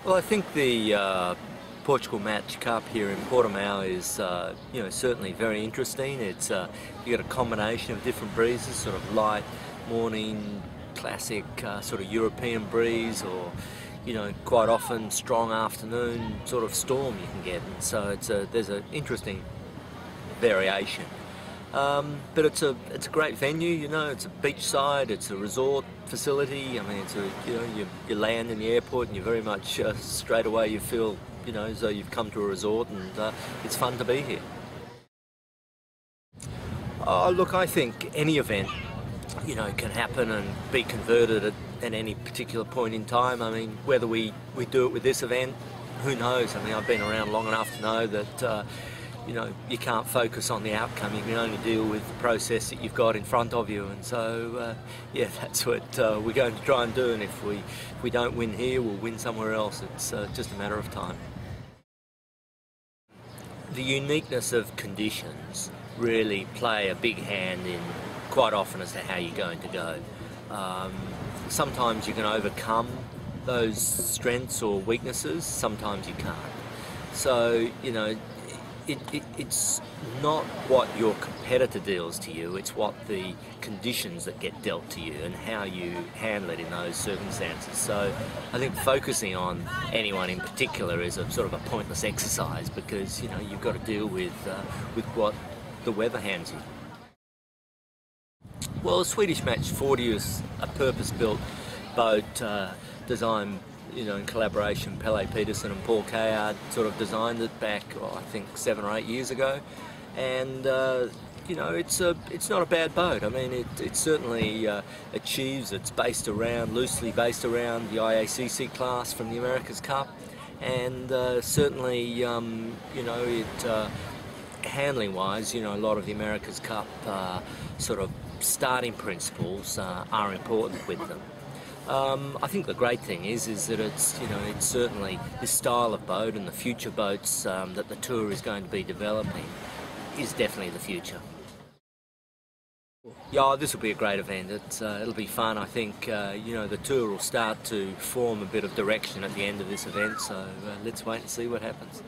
Well, I think the Portugal Match Cup here in Portimao is, certainly very interesting. It's you got a combination of different breezes, sort of light morning, classic sort of European breeze, or quite often strong afternoon sort of storm you can get. And so there's an interesting variation. But it's a great venue. It's a beachside, it's a resort facility. I mean, it's you land in the airport and you very much straight away you feel as though you've come to a resort, and it's fun to be here. Oh, look, I think any event can happen and be converted at any particular point in time. I mean, whether we do it with this event, who knows? I mean, I've been around long enough to know that you can't focus on the outcome. You can only deal with the process that you've got in front of you. And so, that's what we're going to try and do. And if we don't win here, we'll win somewhere else. It's just a matter of time. The uniqueness of conditions really play a big hand in quite often as to how you're going to go. Sometimes you can overcome those strengths or weaknesses, sometimes you can't. So, it's not what your competitor deals to you, it's what the conditions that get dealt to you and how you handle it in those circumstances. So I think focusing on anyone in particular is a sort of a pointless exercise, because you've got to deal with what the weather hands you. Well, the Swedish Match 40 is a purpose-built boat designed in collaboration. Pelle Peterson and Paul Kayard sort of designed it back, I think 7 or 8 years ago, and it's not a bad boat. I mean, it certainly achieves. It's loosely based around the IACC class from the America's Cup, and certainly handling wise, a lot of the America's Cup sort of starting principles are important with them. I think the great thing is that it's certainly this style of boat, and the future boats that the tour is going to be developing is definitely the future. Yeah, this will be a great event. It'll be fun. I think the tour will start to form a bit of direction at the end of this event. So let's wait and see what happens.